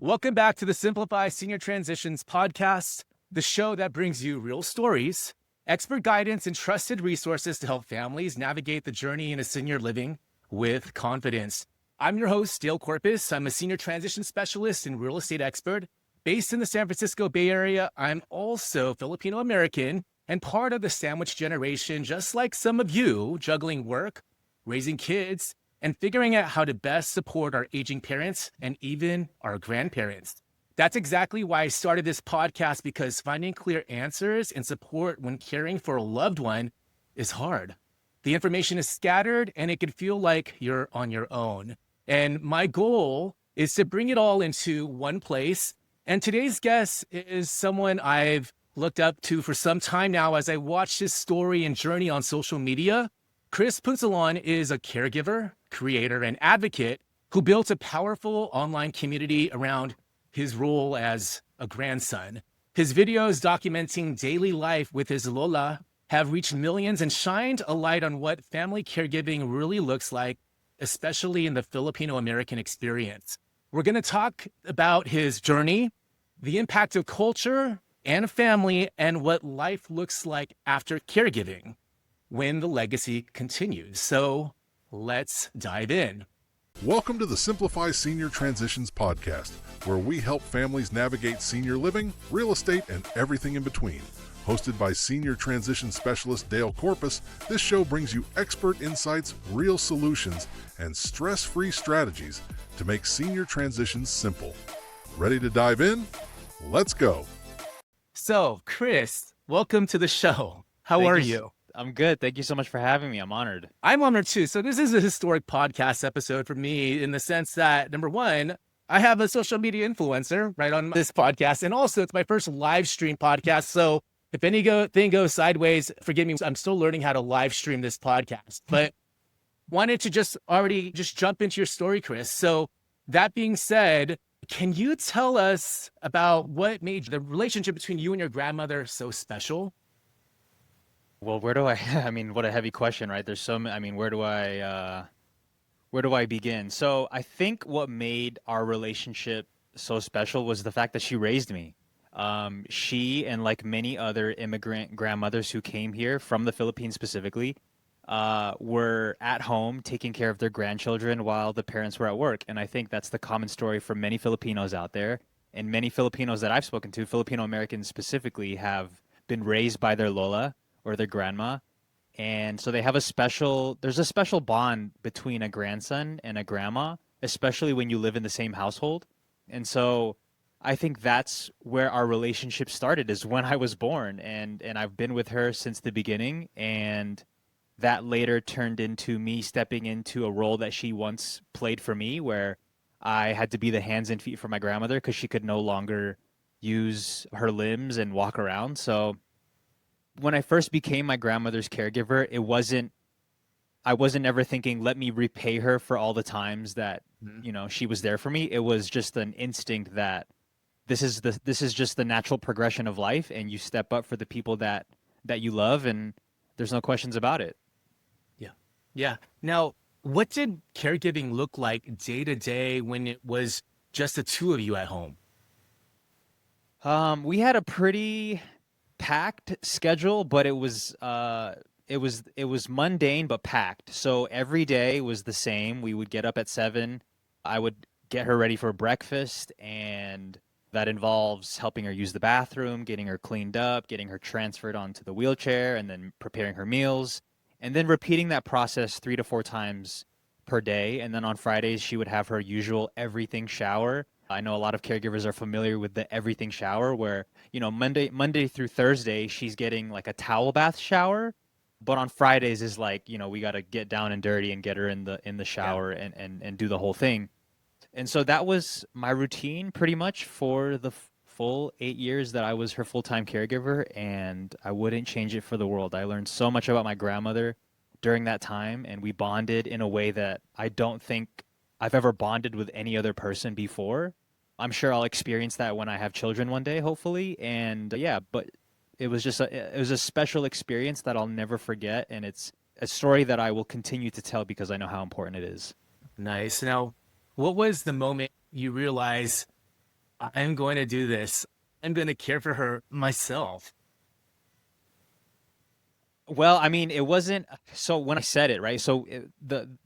Welcome back to the Simplify Senior Transitions podcast, the show that brings you real stories, expert guidance, and trusted resources to help families navigate the journey into senior living with confidence. I'm your host, Dale Corpus. I'm a senior transition specialist and real estate expert based in the San Francisco Bay Area. I'm also Filipino American and part of the sandwich generation, just like some of you, juggling work, raising kids, and figuring out how to best support our aging parents and even our grandparents. That's exactly why I started this podcast, because finding clear answers and support when caring for a loved one is hard. The information is scattered and it can feel like you're on your own. And my goal is to bring it all into one place. And today's guest is someone I've looked up to for some time now as I watched his story and journey on social media. Chris Punsalan is a caregiver, creator, and advocate who built a powerful online community around his role as a grandson. His videos documenting daily life with his Lola have reached millions and shined a light on what family caregiving really looks like, especially in the Filipino American experience. We're going to talk about his journey, the impact of culture and family, and what life looks like after caregiving when the legacy continues. So let's dive in. Welcome to the Simplify Senior Transitions podcast, where we help families navigate senior living, real estate, and everything in between. Hosted by Senior Transition Specialist Dale Corpus, this show brings you expert insights, real solutions, and stress-free strategies to make senior transitions simple. Ready to dive in? Let's go. So, Chris, welcome to the show. How are you? I'm good. Thank you so much for having me. I'm honored. I'm honored too. So this is a historic podcast episode for me in the sense that, number one, I have a social media influencer right on this podcast. And also it's my first live stream podcast. So if anything goes sideways, forgive me, I'm still learning how to live stream this podcast. But wanted to just jump into your story, Chris. So that being said, can you tell us about what made the relationship between you and your grandmother so special? Well, where do I mean, what a heavy question, right? There's so many, where do I begin? So I think what made our relationship so special was the fact that she raised me. She, and like many other immigrant grandmothers who came here from the Philippines specifically, were at home taking care of their grandchildren while the parents were at work. And I think that's the common story for many Filipinos out there. And many Filipinos that I've spoken to, Filipino Americans specifically, have been raised by their Lola or their grandma. And so there's a special bond between a grandson and a grandma, especially when you live in the same household. And so I think that's where our relationship started, is when I was born. And I've been with her since the beginning. And that later turned into me stepping into a role that she once played for me, where I had to be the hands and feet for my grandmother because she could no longer use her limbs and walk around. So when I first became my grandmother's caregiver, I wasn't ever thinking, let me repay her for all the times that, she was there for me. It was just an instinct that this is just the natural progression of life, and you step up for the people that you love, and there's no questions about it. Yeah. Now, what did caregiving look like day to day when it was just the two of you at home? We had a pretty packed schedule, but it was mundane but packed. So every day was the same. We would get up at 7. I would get her ready for breakfast, and that involves helping her use the bathroom, getting her cleaned up, getting her transferred onto the wheelchair, and then preparing her meals, and then repeating that process 3 to 4 times per day. And then on Fridays, she would have her usual everything shower. I know a lot of caregivers are familiar with the everything shower, where, Monday through Thursday, she's getting like a towel bath shower. But on Fridays is like, we got to get down and dirty and get her in the shower and do the whole thing. And so that was my routine pretty much for the full 8 years that I was her full-time caregiver, and I wouldn't change it for the world. I learned so much about my grandmother during that time, and we bonded in a way that I don't think I've ever bonded with any other person before. I'm sure I'll experience that when I have children one day, hopefully. And but it was a special experience that I'll never forget, and it's a story that I will continue to tell because I know how important it is. Nice. Now, what was the moment you realized I'm going to do this. I'm going to care for her myself. Well, I mean, it wasn't so when I said it, right? So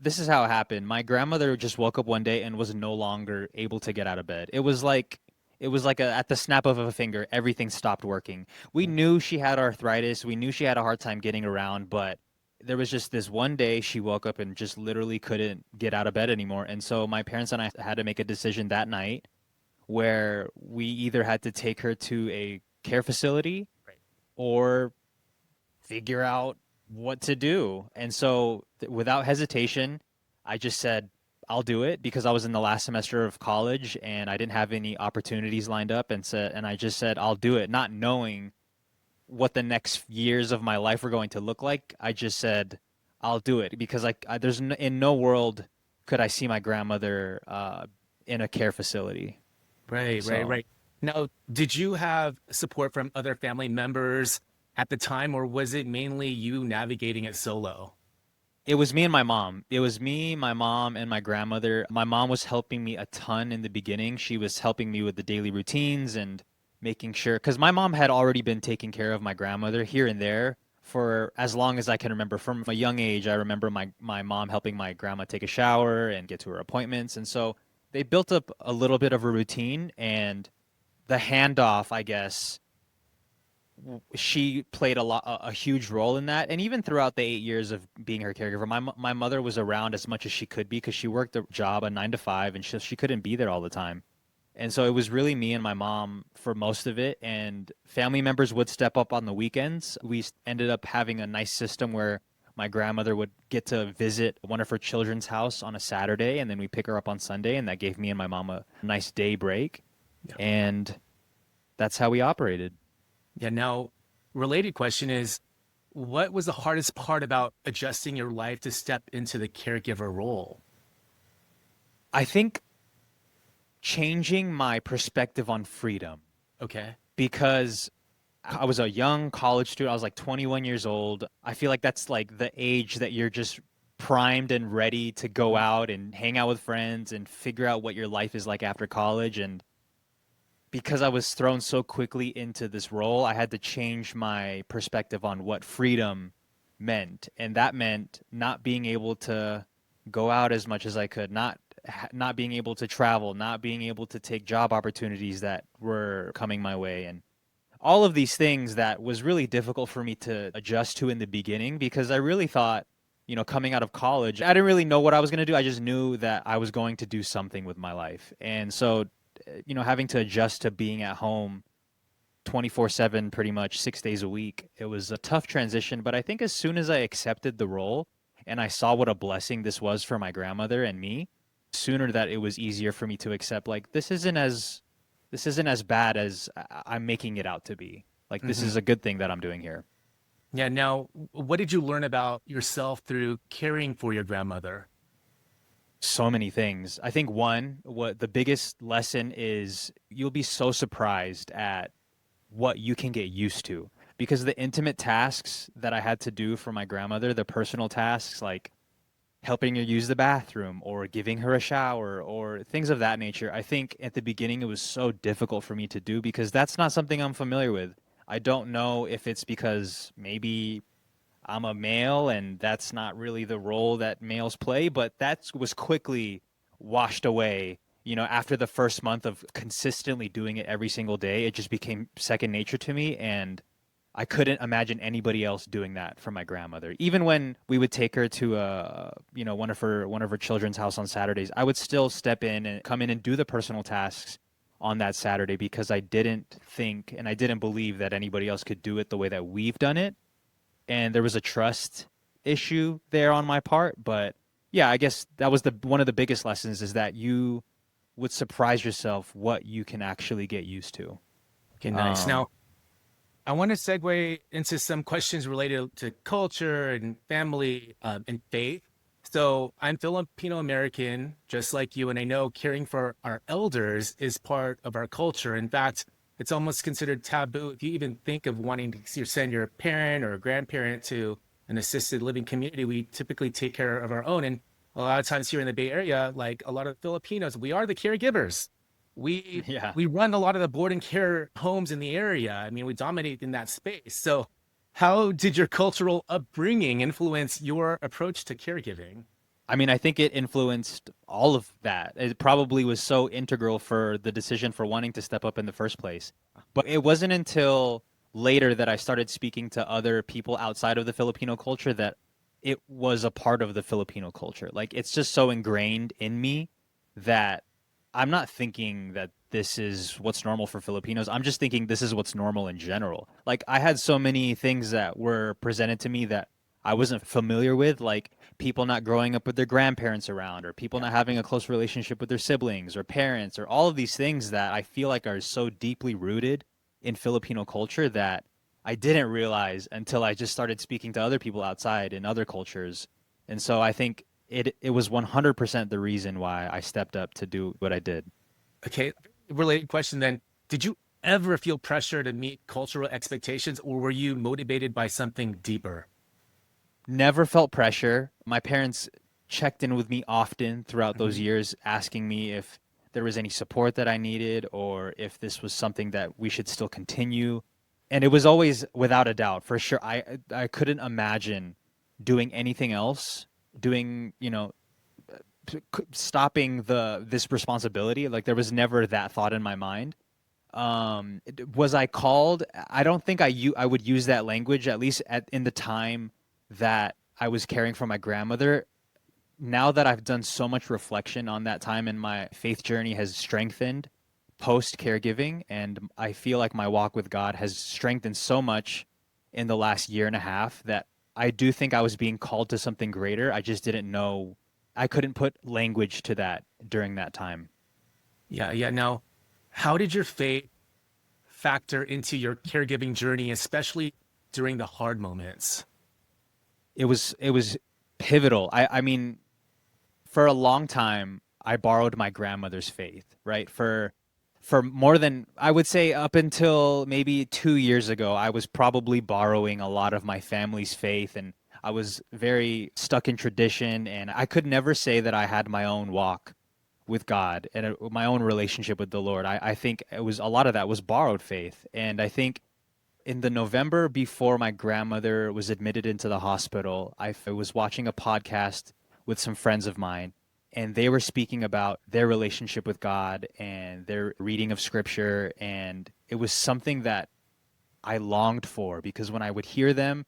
this is how it happened. My grandmother just woke up one day and was no longer able to get out of bed. It was like at the snap of a finger, everything stopped working. We knew she had arthritis. We knew she had a hard time getting around, but there was just this one day she woke up and just literally couldn't get out of bed anymore. And so my parents and I had to make a decision that night where we either had to take her to a care facility Right. or figure out what to do. And so, without hesitation, I just said, I'll do it because I was in the last semester of college and I didn't have any opportunities lined up and I just said I'll do it, not knowing what the next years of my life were going to look like. I just said I'll do it because in no world could I see my grandmother in a care facility. Right, right, So right. Now, did you have support from other family members at the time, or was it mainly you navigating it solo? it was me and my mom. It was me, my mom, and my grandmother. My mom was helping me a ton in the beginning. She was helping me with the daily routines and making sure, because my mom had already been taking care of my grandmother here and there for as long as I can remember. From a young age, I remember my mom helping my grandma take a shower and get to her appointments. And so they built up a little bit of a routine and the handoff, I guess, she played a huge role in that. And even throughout the 8 years of being her caregiver, my mother was around as much as she could be because she worked a job, a 9 to 5, and she couldn't be there all the time. And so it was really me and my mom for most of it. And family members would step up on the weekends. We ended up having a nice system where my grandmother would get to visit one of her children's house on a Saturday, and then we pick her up on Sunday, and that gave me and my mom a nice day break. Yeah. And that's how we operated. Yeah. Now, related question is, what was the hardest part about adjusting your life to step into the caregiver role? I think changing my perspective on freedom Okay. because I was a young college student. I was like 21 years old. I feel like that's like the age that you're just primed and ready to go out and hang out with friends and figure out what your life is like after college. And because I was thrown so quickly into this role, I had to change my perspective on what freedom meant. And that meant not being able to go out as much as I could, not being able to travel, not being able to take job opportunities that were coming my way, and all of these things that was really difficult for me to adjust to in the beginning because I really thought, coming out of college, I didn't really know what I was going to do. I just knew that I was going to do something with my life. And so, having to adjust to being at home 24/7 pretty much 6 days a week, it was a tough transition, but I think as soon as I accepted the role and I saw what a blessing this was for my grandmother and me, sooner that it was easier for me to accept like this isn't as bad as I'm making it out to be. Like this Hmm. is a good thing that I'm doing here. Yeah. Now, what did you learn about yourself through caring for your grandmother? So many things. I think what the biggest lesson is you'll be so surprised at what you can get used to because the intimate tasks that I had to do for my grandmother, the personal tasks like helping her use the bathroom or giving her a shower or things of that nature. I think at the beginning it was so difficult for me to do because that's not something I'm familiar with. I don't know if it's because maybe I'm a male and that's not really the role that males play, but that was quickly washed away. After the first month of consistently doing it every single day, it just became second nature to me. And I couldn't imagine anybody else doing that for my grandmother. Even when we would take her to one of her children's house on Saturdays, I would still step in and come in and do the personal tasks on that Saturday because I didn't think and I didn't believe that anybody else could do it the way that we've done it. And there was a trust issue there on my part, but yeah, I guess that was the one of the biggest lessons is that you would surprise yourself what you can actually get used to. Okay, nice. Um, Now, I want to segue into some questions related to culture and family and faith. So, I'm Filipino American, just like you, and I know caring for our elders is part of our culture. In fact, it's almost considered taboo if you even think of wanting to send your parent or a grandparent to an assisted living community. We typically take care of our own, and a lot of times here in the Bay Area, like a lot of Filipinos, we are the caregivers. We Yeah. we run a lot of the board and care homes in the area. I mean, we dominate in that space. So how did your cultural upbringing influence your approach to caregiving? I mean, I think it influenced all of that. It probably was so integral for the decision for wanting to step up in the first place. But it wasn't until later that I started speaking to other people outside of the Filipino culture that it was a part of the Filipino culture. Like, it's just so ingrained in me that I'm not thinking that this is what's normal for Filipinos. I'm just thinking this is what's normal in general. Like, I had so many things that were presented to me that I wasn't familiar with, like people not growing up with their grandparents around, or people not having a close relationship with their siblings or parents, or all of these things that I feel like are so deeply rooted in Filipino culture that I didn't realize until I just started speaking to other people outside in other cultures. And so I think it was 100% the reason why I stepped up to do what I did. Okay, related question then. Did you ever feel pressure to meet cultural expectations, or were you motivated by something deeper? Never felt pressure. My parents checked in with me often throughout those Mhm. years, asking me if there was any support that I needed or if this was something that we should still continue. And it was always without a doubt, for sure. I couldn't imagine doing anything else, doing, stopping this responsibility. Like, there was never that thought in my mind. Was I called? I don't think I would use that language, at least in the time that I was caring for my grandmother. Now that I've done so much reflection on that time and my faith journey has strengthened post caregiving, and I feel like my walk with God has strengthened so much in the last year and a half that I do think I was being called to something greater. I just didn't know. I couldn't put language to that during that time. Yeah, yeah. Now, how did your faith factor into your caregiving journey, especially during the hard moments? It was pivotal. I mean, for a long time, I borrowed my grandmother's faith, right? For more than, I would say, up until maybe 2 years ago, I was probably borrowing a lot of my family's faith, and I was very stuck in tradition, and I could never say that I had my own walk with God and my own relationship with the Lord. I think it was a lot of that was borrowed faith. And I think in the November before my grandmother was admitted into the hospital, I was watching a podcast with some friends of mine, and they were speaking about their relationship with God and their reading of scripture. And it was something that I longed for, because when I would hear them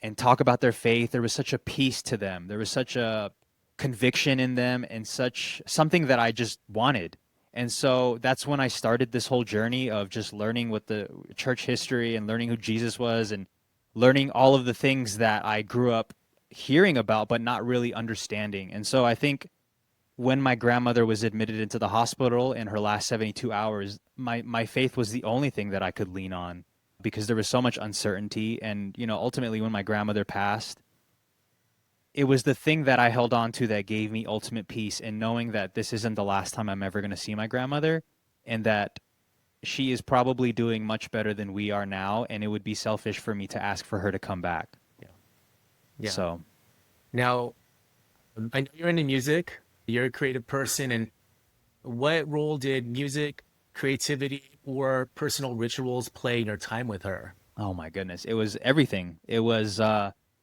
and talk about their faith, there was such a peace to them. There was such a conviction in them and such something that I just wanted. And so that's when I started this whole journey of just learning what the church history and learning who Jesus was and learning all of the things that I grew up hearing about but not really understanding. And so I think when my grandmother was admitted into the hospital in her last 72 hours, my faith was the only thing that I could lean on, because there was so much uncertainty. And, ultimately when my grandmother passed, it was the thing that I held on to that gave me ultimate peace, in knowing that this isn't the last time I'm ever going to see my grandmother, and that she is probably doing much better than we are now, and it would be selfish for me to ask for her to come back. Yeah. Yeah. So, Now, I know you're into music, you're a creative person, and what role did music, creativity, or personal rituals play in your time with her? oh my goodness, it was everything. It was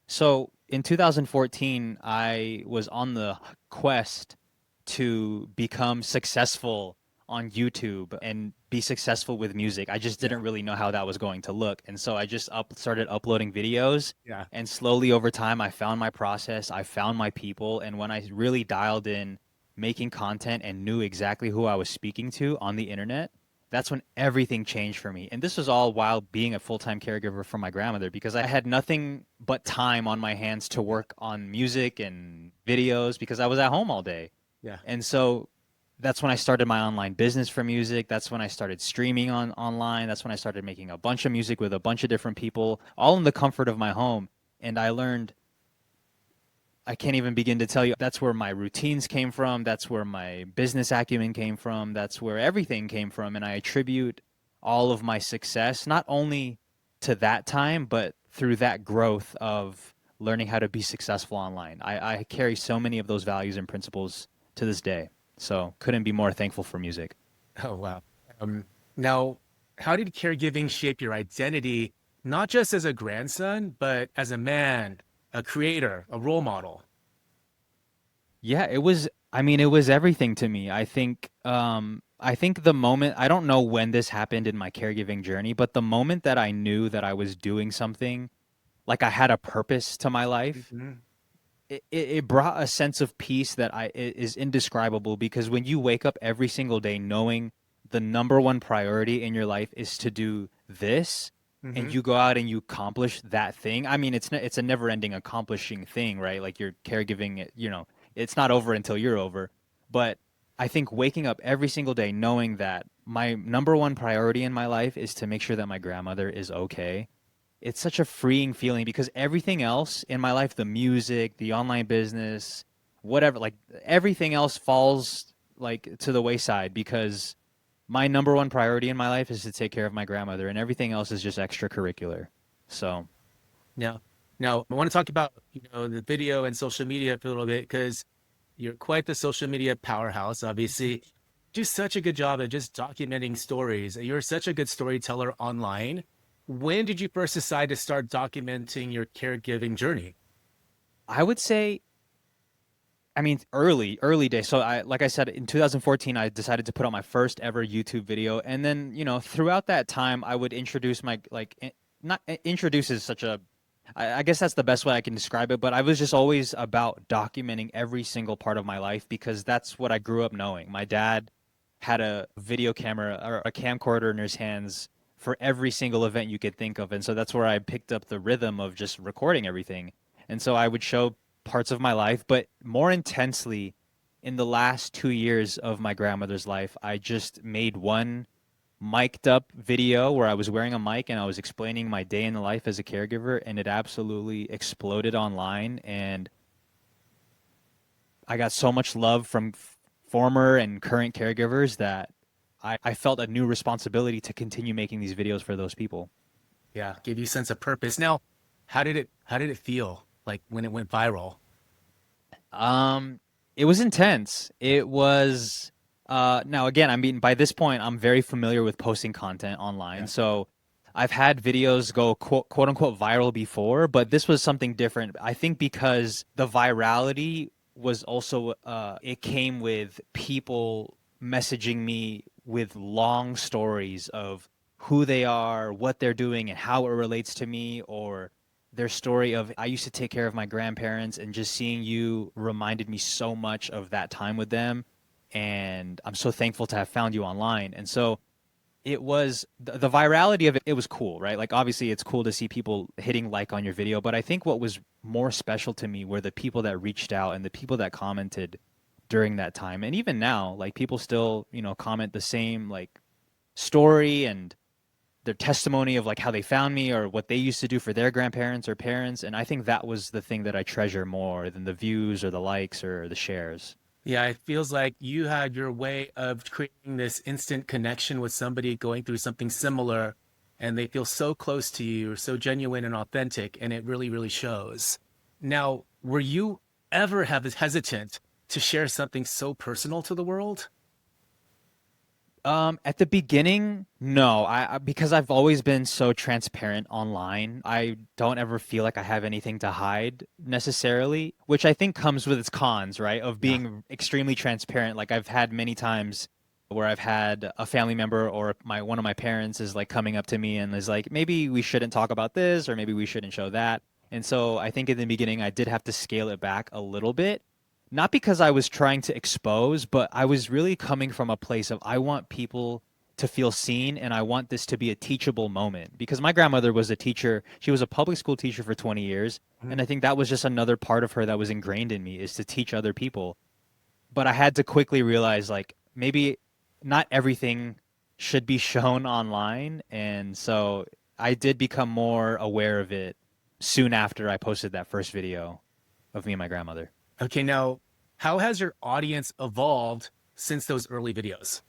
so in 2014, I was on the quest to become successful on YouTube and be successful with music. I just didn't really know how that was going to look. And so I just started uploading videos. Yeah. And slowly over time, I found my process, I found my people. And when I really dialed in making content and knew exactly who I was speaking to on the internet, that's when everything changed for me. And this was all while being a full-time caregiver for my grandmother, because I had nothing but time on my hands to work on music and videos because I was at home all day. Yeah. And so that's when I started my online business for music. That's when I started streaming online. That's when I started making a bunch of music with a bunch of different people, all in the comfort of my home. And I learned, I can't even begin to tell you, that's where my routines came from. That's where my business acumen came from. That's where everything came from. And I attribute all of my success, not only to that time, but through that growth of learning how to be successful online. I carry so many of those values and principles to this day. So couldn't be more thankful for music. Oh, wow. Now, how did caregiving shape your identity, not just as a grandson, but as a man, a creator, a role model? Yeah, it was, I mean, it was everything to me. I think the moment, I don't know when this happened in my caregiving journey, but the moment that I knew that I was doing something, like I had a purpose to my life, Mhm. it brought a sense of peace that is indescribable, because when you wake up every single day knowing the number one priority in your life is to do this, and Hmm. you go out and you accomplish that thing. I mean, it's a never-ending accomplishing thing, right? Like you're caregiving, it's not over until you're over. But I think waking up every single day knowing that my number one priority in my life is to make sure that my grandmother is okay, it's such a freeing feeling, because everything else in my life, the music, the online business, whatever, like everything else falls like to the wayside, because my number one priority in my life is to take care of my grandmother, and everything else is just extracurricular. So, Now, now I want to talk about, the video and social media for a little bit because you're quite the social media powerhouse, obviously. Do such a good job at just documenting stories. You're such a good storyteller online. When did you first decide to start documenting your caregiving journey? I would say, I mean, early days. So like I said, in 2014, I decided to put out my first ever YouTube video. And then, throughout that time, I would introduce not introduce is such a, I guess that's the best way I can describe it. But I was just always about documenting every single part of my life, because that's what I grew up knowing. My dad had a video camera or a camcorder in his hands for every single event you could think of. And so that's where I picked up the rhythm of just recording everything. And so I would show parts of my life, but more intensely in the last 2 years of my grandmother's life, I just made one mic'd up video where I was wearing a mic and I was explaining my day in the life as a caregiver, and it absolutely exploded online. And I got so much love from former and current caregivers that I felt a new responsibility to continue making these videos for those people. Yeah, give you a sense of purpose. Now, how did it feel like when it went viral? Um, it was intense. It was now again, I mean, by this point I'm very familiar with posting content online. Yeah. So I've had videos go quote unquote viral before, but this was something different. I think because the virality was also it came with people messaging me with long stories of who they are, what they're doing, and how it relates to me, or their story of I used to take care of my grandparents, and just seeing you reminded me so much of that time with them, and I'm so thankful to have found you online. And so it was the virality of it, it was cool, right? Like obviously it's cool to see people hitting like on your video, but I think what was more special to me were the people that reached out and the people that commented during that time. And even now, like people still, comment the same like story and their testimony of like how they found me or what they used to do for their grandparents or parents. And I think that was the thing that I treasure more than the views or the likes or the shares. Yeah, it feels like you had your way of creating this instant connection with somebody going through something similar, and they feel so close to you, so genuine and authentic, and it really, really shows. Now, were you ever have hesitant to share something so personal to the world? At the beginning, no, because I've always been so transparent online. I don't ever feel like I have anything to hide necessarily, which I think comes with its cons, right? Of Yeah. being extremely transparent. Like I've had many times where I've had a family member or one of my parents is like coming up to me and is like, maybe we shouldn't talk about this or maybe we shouldn't show that. And so I think in the beginning I did have to scale it back a little bit, not because I was trying to expose, but I was really coming from a place of I want people to feel seen, and I want this to be a teachable moment, because my grandmother was a teacher. She was a public school teacher for 20 years, and I think that was just another part of her that was ingrained in me, is to teach other people. But I had to quickly realize like maybe not everything should be shown online, and so I did become more aware of it soon after I posted that first video of me and my grandmother. Okay, now, how has your audience evolved since those early videos?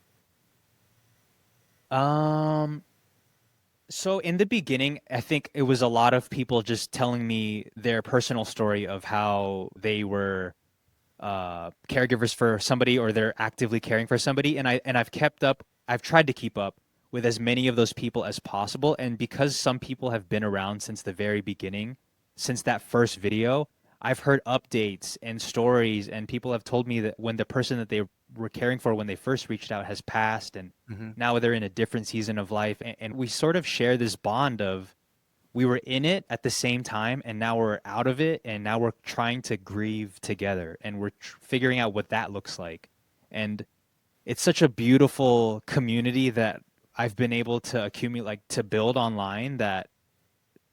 Um, so in the beginning, I think it was a lot of people just telling me their personal story of how they were caregivers for somebody, or they're actively caring for somebody, and I've tried to keep up with as many of those people as possible. And because some people have been around since the very beginning, since that first video, I've heard updates and stories, and people have told me that when the person that they were caring for when they first reached out has passed, and now they're in a different season of life, and we sort of share this bond of, we were in it at the same time, and now we're out of it, and now we're trying to grieve together, and we're figuring out what that looks like. And it's such a beautiful community that I've been able to accumulate, like to build online, that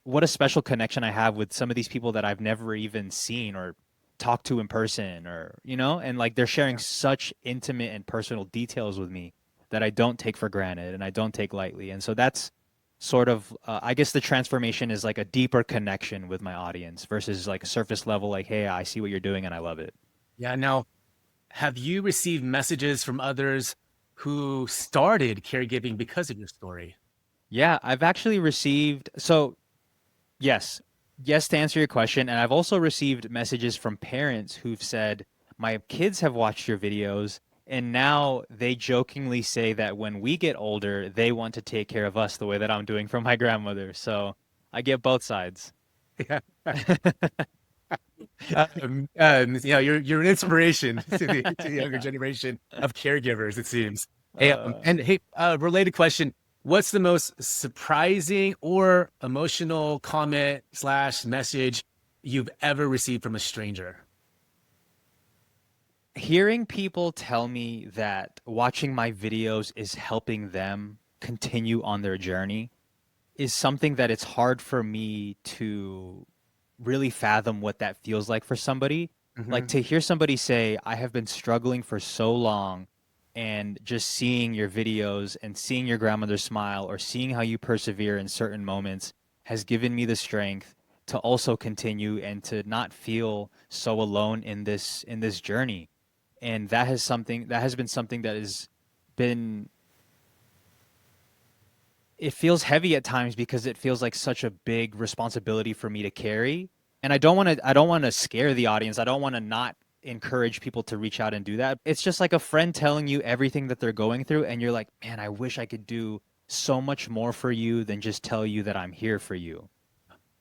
what a special connection I have with some of these people that I've never even seen or talked to in person, or, and like they're sharing such intimate and personal details with me that I don't take for granted and I don't take lightly. And so that's sort of, I guess the transformation is like a deeper connection with my audience versus like a surface level, like, hey, I see what you're doing and I love it. Yeah. Now, have you received messages from others who started caregiving because of your story? Yeah, I've actually received, yes, yes, to answer your question. And I've also received messages from parents who've said, my kids have watched your videos, and now they jokingly say that when we get older, they want to take care of us the way that I'm doing for my grandmother. So I get both sides. Yeah. You're an inspiration to the younger generation of caregivers, it seems. Hey, related question. What's the most surprising or emotional comment / message you've ever received from a stranger? Hearing people tell me that watching my videos is helping them continue on their journey is something that it's hard for me to really fathom what that feels like for somebody. Like to hear somebody say, I have been struggling for so long, and just seeing your videos and seeing your grandmother smile or seeing how you persevere in certain moments has given me the strength to also continue and to not feel so alone in this journey. And that has been something that has been, it feels heavy at times because it feels like such a big responsibility for me to carry. And I don't want to scare the audience. I don't want to not encourage people to reach out and do that. It's just like a friend telling you everything that they're going through, and you're like, man, I wish I could do so much more for you than just tell you that I'm here for you.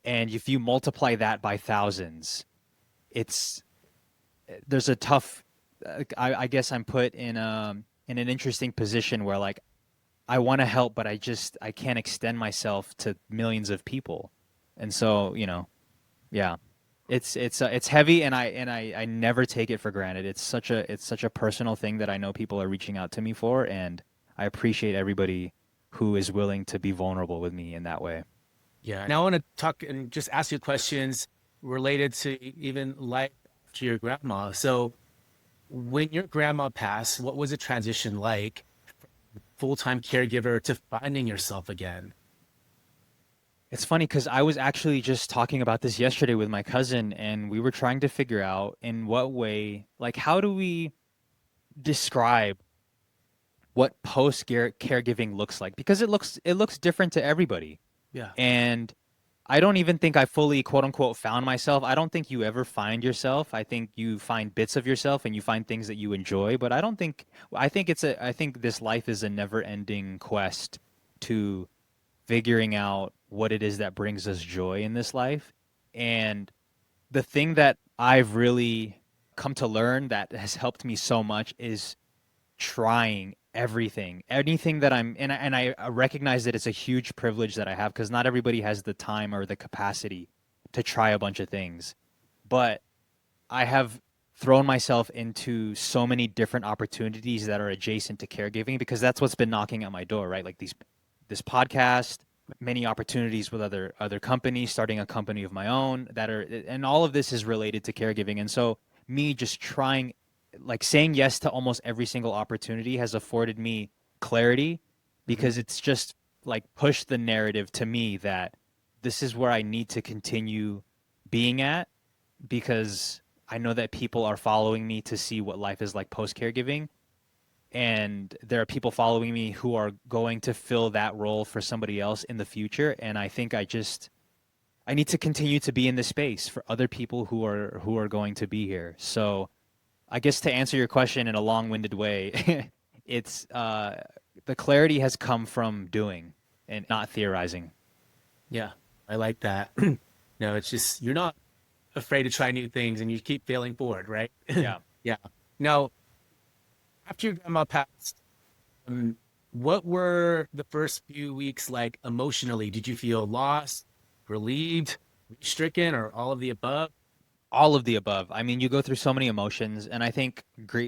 And if you multiply that by thousands, there's a tough, I guess I'm put in an interesting position where, like, I want to help, but I can't extend myself to millions of people. And so, yeah, it's heavy, and I never take it for granted. It's such a personal thing that I know people are reaching out to me for, and I appreciate everybody who is willing to be vulnerable with me in that way. Yeah. Now I want to talk and just ask you questions related to even life to your grandma. So when your grandma passed, what was the transition like, full-time caregiver to finding yourself again? It's funny because I was actually just talking about this yesterday with my cousin, and we were trying to figure out in what way, like, how do we describe what caregiving looks like? Because it looks different to everybody. Yeah. And I don't even think I fully, quote unquote, found myself. I don't think you ever find yourself. I think you find bits of yourself and you find things that you enjoy, but I think this life is a never ending quest to figuring out what it is that brings us joy in this life. And the thing that I've really come to learn that has helped me so much is trying anything that I recognize that it's a huge privilege that I have, because not everybody has the time or the capacity to try a bunch of things. But I have thrown myself into so many different opportunities that are adjacent to caregiving, because that's what's been knocking at my door, right? Like this podcast, many opportunities with other companies, starting a company of my own and all of this is related to caregiving. And so me just trying, like, saying yes to almost every single opportunity has afforded me clarity, because it's just like pushed the narrative to me that this is where I need to continue being at, because I know that people are following me to see what life is like post caregiving. And there are people following me who are going to fill that role for somebody else in the future. And I think I need to continue to be in this space for other people who are going to be here. So I guess to answer your question in a long-winded way, it's the clarity has come from doing and not theorizing. Yeah, I like that. No, it's just you're not afraid to try new things and you keep failing forward, right? Yeah. Yeah. Now, after your grandma passed, um, what were the first few weeks like emotionally? Did you feel lost, relieved, stricken, or all of the above? All of the above. I mean, you go through so many emotions, and I think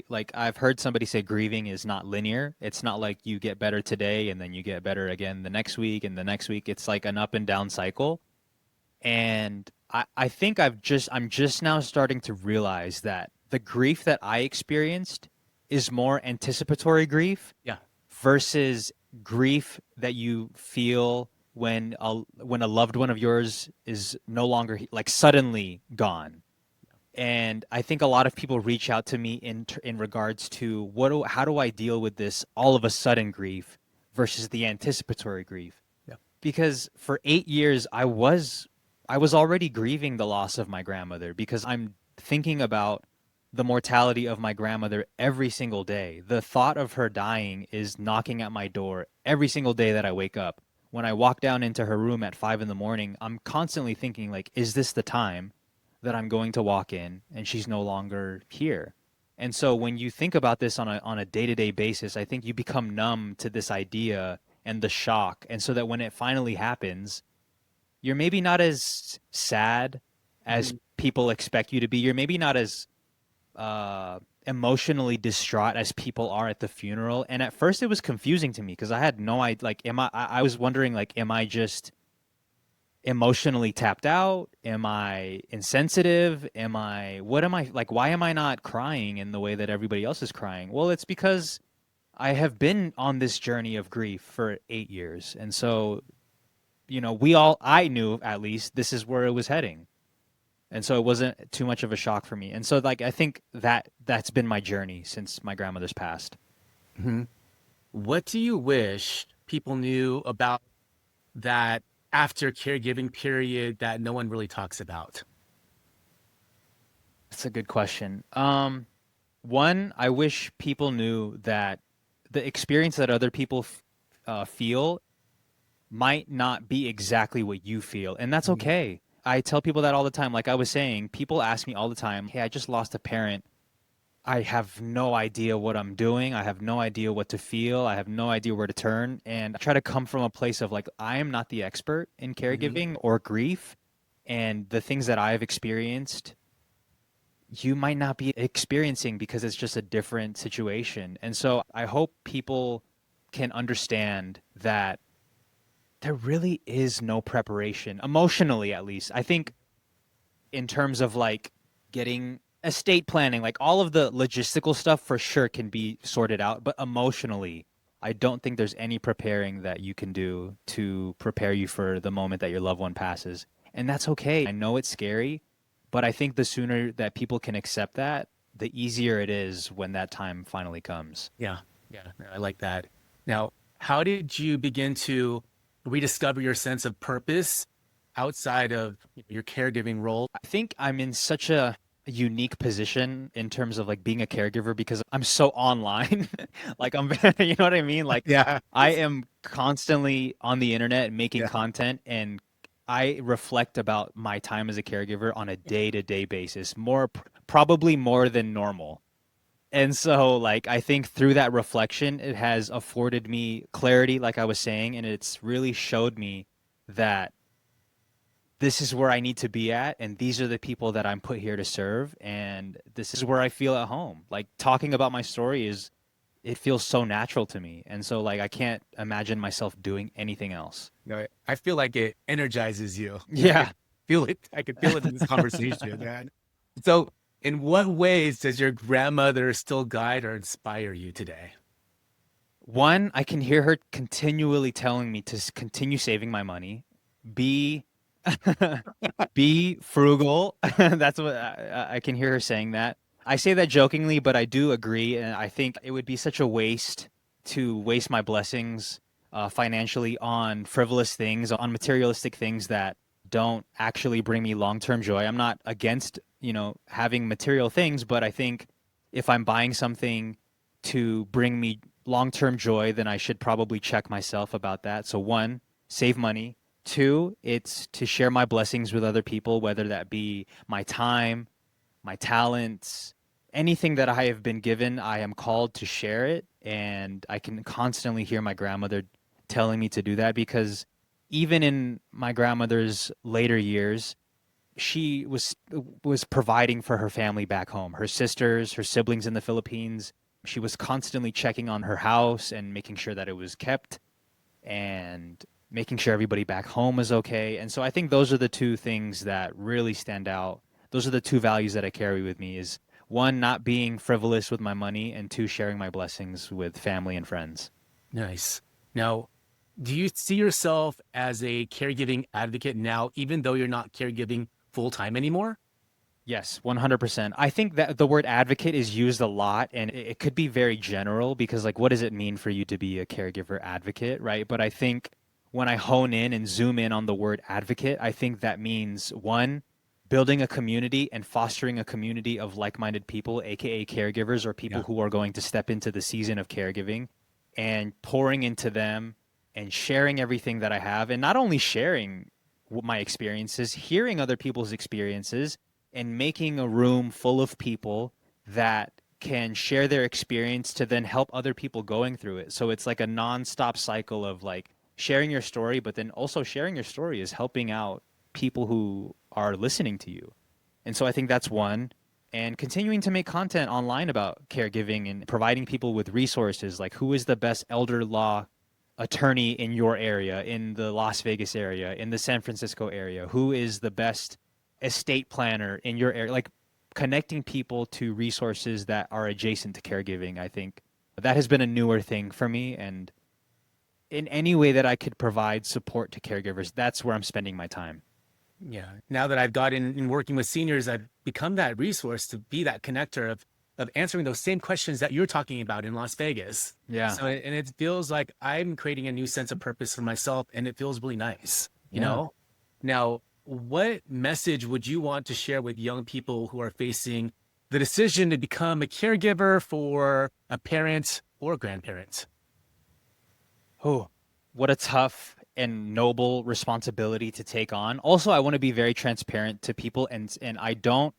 like I've heard somebody say grieving is not linear. It's not like you get better today and then you get better again the next week and the next week. It's like an up and down cycle. And I think I'm just now starting to realize that the grief that I experienced is more anticipatory grief Yeah. versus grief that you feel when a loved one of yours is no longer like suddenly gone. And I think a lot of people reach out to me in regards to how do I deal with this all of a sudden grief versus the anticipatory grief. Yeah. Because for 8 years I was already grieving the loss of my grandmother because I'm thinking about the mortality of my grandmother every single day. The thought of her dying is knocking at my door every single day that I wake up. When I walk down into her room at 5 in the morning, I'm constantly thinking like, is this the time that I'm going to walk in and she's no longer here? And so when you think about this on a day-to-day basis, I think you become numb to this idea and the shock. And so that when it finally happens, you're maybe not as sad as people expect you to be. You're maybe not as emotionally distraught as people are at the funeral. And at first it was confusing to me because I had no idea, like, I was wondering, like, am I just emotionally tapped out? Am I insensitive? What am I, like, why am I not crying in the way that everybody else is crying? Well, it's because I have been on this journey of grief for 8 years. And so, I knew at least this is where it was heading. And so it wasn't too much of a shock for me. And so, like, I think that's been my journey since my grandmother's passed. Hmm. What do you wish people knew about that after caregiving period that no one really talks about? That's a good question. One, I wish people knew that the experience that other people feel might not be exactly what you feel, and that's Mhm. okay. I tell people that all the time. Like I was saying, people ask me all the time, "Hey, I just lost a parent. I have no idea what I'm doing. I have no idea what to feel. I have no idea where to turn." And I try to come from a place of like, I am not the expert in Mhm. caregiving or grief, and the things that I've experienced you might not be experiencing because it's just a different situation. And so I hope people can understand that there really is no preparation, emotionally at least. I think in terms of like getting estate planning, like all of the logistical stuff for sure can be sorted out, but emotionally, I don't think there's any preparing that you can do to prepare you for the moment that your loved one passes. And that's okay. I know it's scary, but I think the sooner that people can accept that, the easier it is when that time finally comes. Yeah, yeah, no, I like that. Now, how did you begin to rediscover your sense of purpose outside of your caregiving role? I think I'm in such a unique position in terms of like being a caregiver because I'm so online. Like I'm you know what I mean? Like Yeah, I am constantly on the internet making yeah, content, and I reflect about my time as a caregiver on a day-to-day basis, probably more than normal. And so like I think through that reflection it has afforded me clarity like I was saying, and it's really showed me that this is where I need to be at, and these are the people that I'm put here to serve, and this is where I feel at home. Like talking about my story it feels so natural to me. And so like I can't imagine myself doing anything else. no, I feel like it energizes you. I Yeah. could feel it. I could feel it in this conversation, man. So, in what ways does your grandmother still guide or inspire you today? One, I can hear her continually telling me to continue saving my money. B, be frugal. That's what I can hear her saying that. I say that jokingly, but I do agree. And I think it would be such a waste to waste my blessings financially on frivolous things, on materialistic things that don't actually bring me long term joy. I'm not against, having material things, but I think if I'm buying something to bring me long-term joy, then I should probably check myself about that. So one, save money. Two, it's to share my blessings with other people, whether that be my time, my talents, anything that I have been given, I am called to share it. And I can constantly hear my grandmother telling me to do that, because even in my grandmother's later years, she was providing for her family back home, her sisters, her siblings in the Philippines. She was constantly checking on her house and making sure that it was kept, and making sure everybody back home was okay. And so I think those are the two things that really stand out. Those are the two values that I carry with me: is one, not being frivolous with my money, and two, sharing my blessings with family and friends. Nice. Now, do you see yourself as a caregiving advocate now, even though you're not caregiving full time anymore? Yes, 100%. I think that the word advocate is used a lot, and it could be very general, because, like, what does it mean for you to be a caregiver advocate, right? But I think when I hone in and zoom in on the word advocate, I think that means one, building a community and fostering a community of like-minded people, aka caregivers, or people Yeah. who are going to step into the season of caregiving, and pouring into them and sharing everything that I have, and not only sharing my experiences, hearing other people's experiences, and making a room full of people that can share their experience to then help other people going through it. So it's like a nonstop cycle of, like, sharing your story, but then also sharing your story is helping out people who are listening to you. And so I think that's one. And continuing to make content online about caregiving and providing people with resources, like who is the best elder law attorney in your area, in the Las Vegas area, in the San Francisco area, who is the best estate planner in your area, like connecting people to resources that are adjacent to caregiving. I think that has been a newer thing for me, and in any way that I could provide support to caregivers, that's where I'm spending my time. Yeah. Now that I've gotten in working with seniors, I've become that resource to be that connector of answering those same questions that you're talking about in Las Vegas. Yeah. So, and it feels like I'm creating a new sense of purpose for myself, and it feels really nice, you Yeah. know? Now, what message would you want to share with young people who are facing the decision to become a caregiver for a parent or grandparent? Oh, what a tough and noble responsibility to take on. Also, I want to be very transparent to people, and I don't,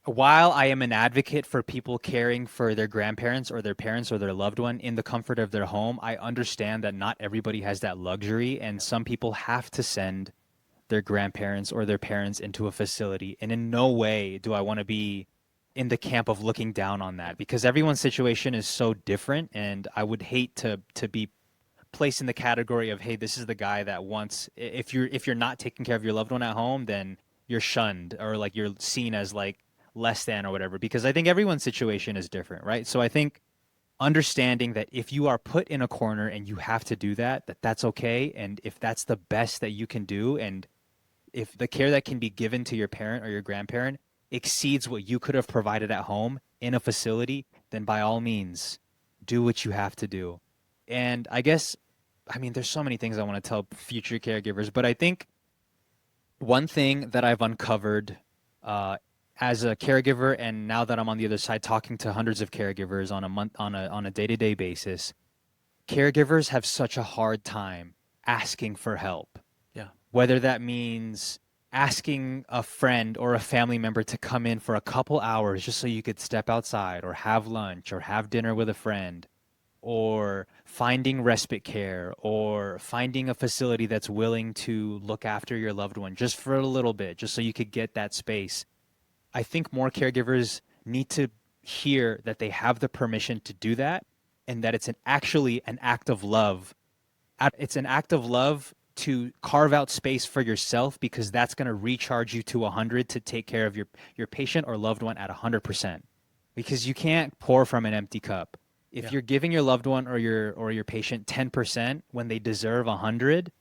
while I am an advocate for people caring for their grandparents or their parents or their loved one in the comfort of their home, I understand that not everybody has that luxury, and some people have to send their grandparents or their parents into a facility. And in no way do I want to be in the camp of looking down on that, because everyone's situation is so different, and I would hate to be placed in the category of, hey, this is the guy that wants, if you're not taking care of your loved one at home, then you're shunned, or like you're seen as like less than or whatever, because I think everyone's situation is different, right? So I think understanding that if you are put in a corner and you have to do that, that's okay. And if that's the best that you can do, and if the care that can be given to your parent or your grandparent exceeds what you could have provided at home in a facility, then by all means, do what you have to do. And I guess, I mean, there's so many things I want to tell future caregivers, but I think one thing that I've uncovered as a caregiver, and now that I'm on the other side talking to hundreds of caregivers on a day-to-day basis, caregivers have such a hard time asking for help. Yeah. Whether that means asking a friend or a family member to come in for a couple hours just so you could step outside or have lunch or have dinner with a friend, or finding respite care, or finding a facility that's willing to look after your loved one just for a little bit, just so you could get that space. I think more caregivers need to hear that they have the permission to do that, and that it's actually an act of love. It's an act of love to carve out space for yourself, because that's going to recharge you to 100 to take care of your patient or loved one at 100%. Because you can't pour from an empty cup. If Yeah. you're giving your loved one or your patient 10% when they deserve 100,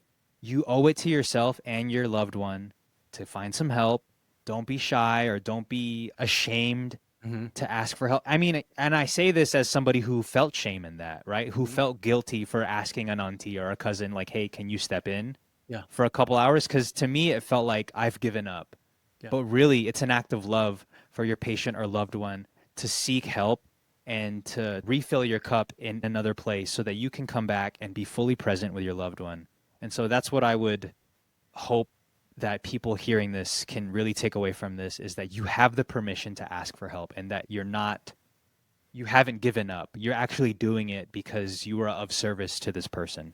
you owe it to yourself and your loved one to find some help. Don't be shy, or don't be ashamed Mm-hmm. to ask for help. I mean, and I say this as somebody who felt shame in that, right? Who felt guilty for asking an auntie or a cousin, like, hey, can you step in Yeah. for a couple hours? Because to me, it felt like I've given up. Yeah. But really, it's an act of love for your patient or loved one to seek help and to refill your cup in another place so that you can come back and be fully present with your loved one. And so that's what I would hope that people hearing this can really take away from this, is that you have the permission to ask for help, and that you haven't given up. You're actually doing it because you are of service to this person.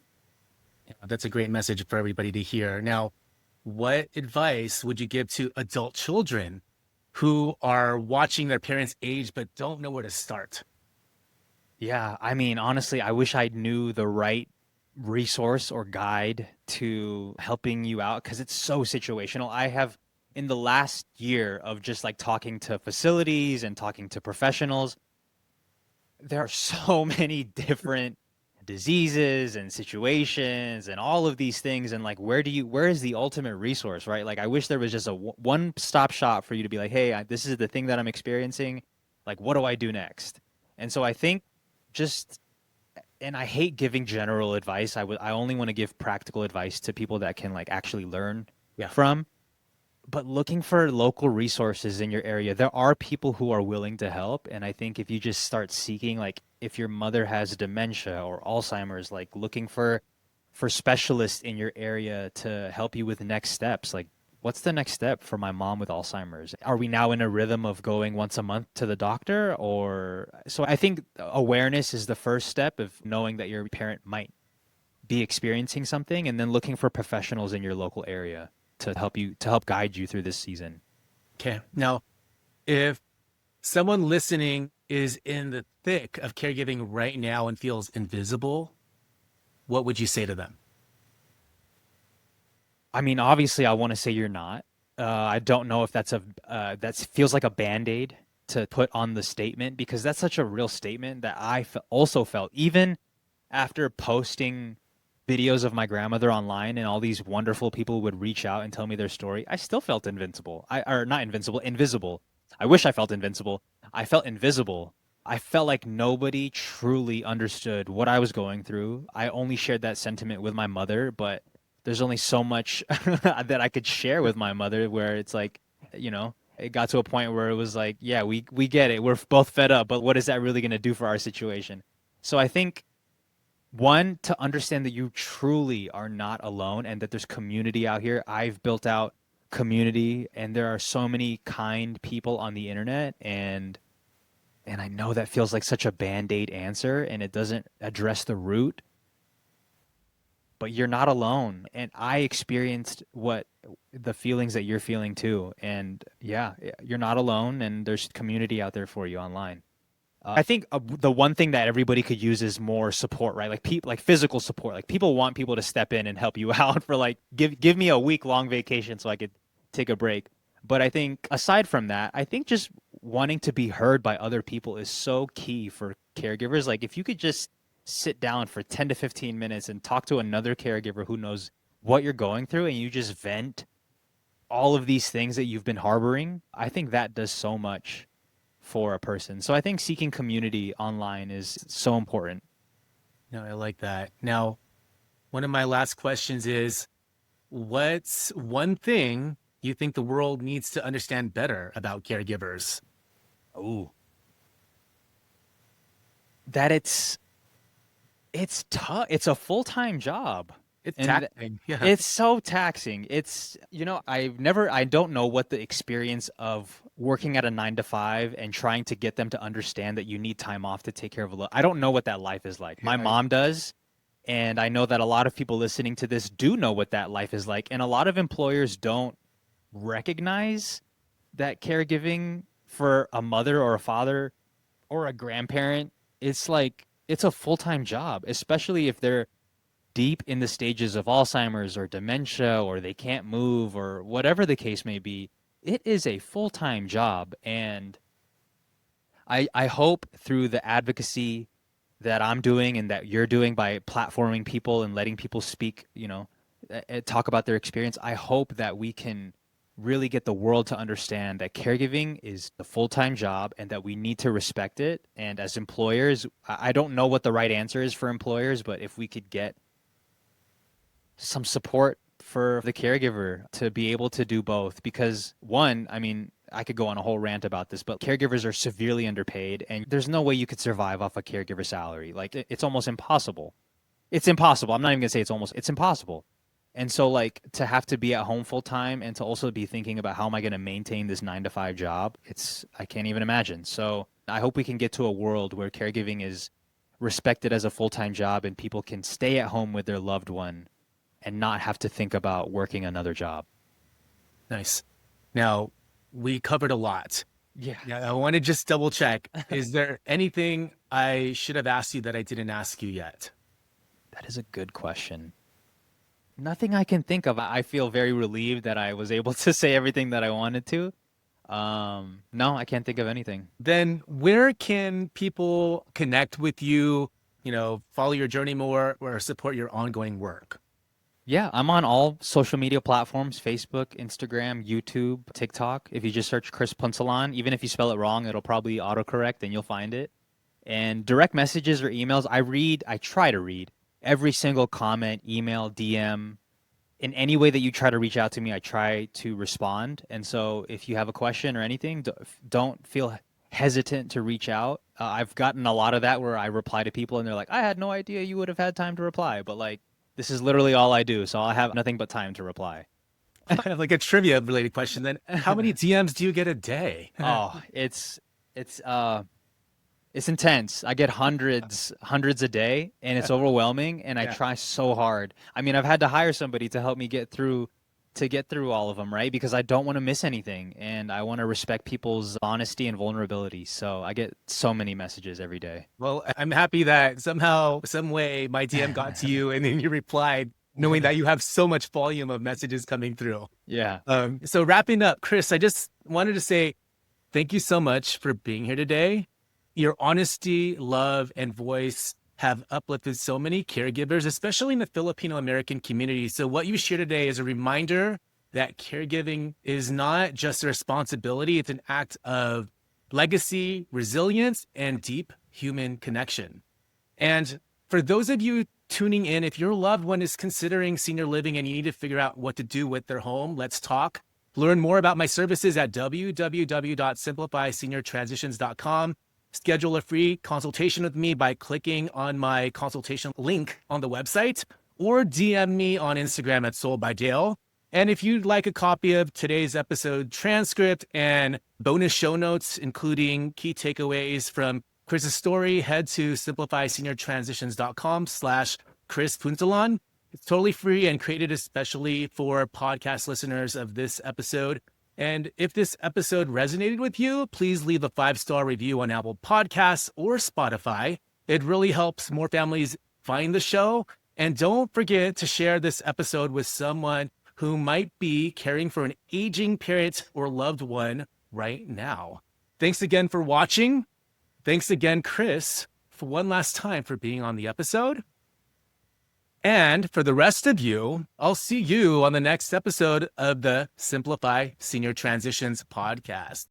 Yeah, that's a great message for everybody to hear. Now, what advice would you give to adult children who are watching their parents age but don't know where to start? Yeah, I mean, honestly, I wish I knew the right resource or guide to helping you out, because it's so situational. I have, in the last year of just like talking to facilities and talking to professionals, there are so many different diseases and situations and all of these things, and like where is the ultimate resource, right? Like I wish there was just a one stop shop for you to be like, hey, this is the thing that I'm experiencing, like what do I do next? And so I think just, and I hate giving general advice. I only want to give practical advice to people that can like actually learn Yeah. from. But looking for local resources in your area, there are people who are willing to help. And I think if you just start seeking, like if your mother has dementia or Alzheimer's, like looking for specialists in your area to help you with next steps. Like, what's the next step for my mom with Alzheimer's? Are we now in a rhythm of going once a month to the doctor? Or so I think awareness is the first step of knowing that your parent might be experiencing something, and then looking for professionals in your local area to help guide you through this season. Okay. Now, if someone listening is in the thick of caregiving right now and feels invisible, what would you say to them? I mean, obviously, I want to say you're not. I don't know if that feels like a Band-Aid to put on the statement, because that's such a real statement that I also felt, even after posting videos of my grandmother online and all these wonderful people would reach out and tell me their story. I still felt invincible. Or not invincible, invisible. I wish I felt invincible. I felt invisible. I felt like nobody truly understood what I was going through. I only shared that sentiment with my mother, but there's only so much that I could share with my mother, where it's like, it got to a point where it was like, yeah, we get it. We're both fed up, but what is that really going to do for our situation? So I think, one, to understand that you truly are not alone and that there's community out here. I've built out community, and there are so many kind people on the internet, and I know that feels like such a Band-Aid answer, and it doesn't address the root, but you're not alone. And I experienced what the feelings that you're feeling too. And yeah, you're not alone, and there's community out there for you online. I think the one thing that everybody could use is more support, right? Like physical support. Like people want people to step in and help you out for like, give me a week-long vacation so I could take a break. But I think aside from that, I think just wanting to be heard by other people is so key for caregivers. Like if you could just sit down for 10 to 15 minutes and talk to another caregiver who knows what you're going through, and you just vent all of these things that you've been harboring, I think that does so much for a person. So I think seeking community online is so important. No, I like that. Now, one of my last questions is, what's one thing you think the world needs to understand better about caregivers? Ooh. That it's tough. It's a full-time job. It's And taxing. Yeah. It's so taxing. It's, I don't know what the experience of working at a 9 to 5 and trying to get them to understand that you need time off to take care of I don't know what that life is like. My mom does. And I know that a lot of people listening to this do know what that life is like. And a lot of employers don't recognize that caregiving for a mother or a father or a grandparent, it's a full-time job, especially if they're deep in the stages of Alzheimer's or dementia, or they can't move, or whatever the case may be. It is a full-time job. And I hope through the advocacy that I'm doing and that you're doing by platforming people and letting people speak, talk about their experience, I hope that we can really get the world to understand that caregiving is a full-time job and that we need to respect it. And as employers, I don't know what the right answer is for employers, but if we could get some support for the caregiver to be able to do both. Because one, I mean, I could go on a whole rant about this, but caregivers are severely underpaid, and there's no way you could survive off a caregiver salary. Like, it's almost impossible. It's impossible. I'm not even gonna say it's impossible. And so, like, to have to be at home full time and to also be thinking about how am I going to maintain this 9 to 5 job, I can't even imagine. So I hope we can get to a world where caregiving is respected as a full-time job and people can stay at home with their loved one and not have to think about working another job. Nice. Now, we covered a lot. Yeah. Yeah, I want to just double check. Is there anything I should have asked you that I didn't ask you yet? That is a good question. Nothing I can think of. I feel very relieved that I was able to say everything that I wanted to. No, I can't think of anything. Then where can people connect with you, follow your journey more or support your ongoing work? Yeah, I'm on all social media platforms, Facebook, Instagram, YouTube, TikTok. If you just search Chris Punsalan, even if you spell it wrong, it'll probably autocorrect and you'll find it. And direct messages or emails, I try to read every single comment, email, DM. In any way that you try to reach out to me, I try to respond. And so if you have a question or anything, don't feel hesitant to reach out. I've gotten a lot of that where I reply to people and they're like, I had no idea you would have had time to reply. But like, this is literally all I do. So I'll have nothing but time to reply. I have like a trivia related question then. How many DMs do you get a day? Oh, it's intense. I get hundreds a day, and it's overwhelming, and I try so hard. I mean, I've had to hire somebody to help me get through all of them, right? Because I don't want to miss anything, and I want to respect people's honesty and vulnerability. So I get so many messages every day. Well, I'm happy that somehow, some way my DM got to you and then you replied, knowing that you have so much volume of messages coming through. Yeah. So wrapping up, Chris, I just wanted to say thank you so much for being here today. Your honesty, love, and voice have uplifted so many caregivers, especially in the Filipino American community. So what you share today is a reminder that caregiving is not just a responsibility, it's an act of legacy, resilience, and deep human connection. And for those of you tuning in, if your loved one is considering senior living and you need to figure out what to do with their home, let's talk. Learn more about my services at www.simplifyseniortransitions.com. Schedule a free consultation with me by clicking on my consultation link on the website or DM me on Instagram at Sold by Dale. And if you'd like a copy of today's episode transcript and bonus show notes, including key takeaways from Chris's story, head to simplifyseniortransitions.com/Chris Punsalan. It's totally free and created especially for podcast listeners of this episode. And if this episode resonated with you, please leave a 5-star review on Apple Podcasts or Spotify. It really helps more families find the show. And don't forget to share this episode with someone who might be caring for an aging parent or loved one right now. Thanks again for watching. Thanks again, Chris, for one last time for being on the episode. And for the rest of you, I'll see you on the next episode of the Simplify Senior Transitions podcast.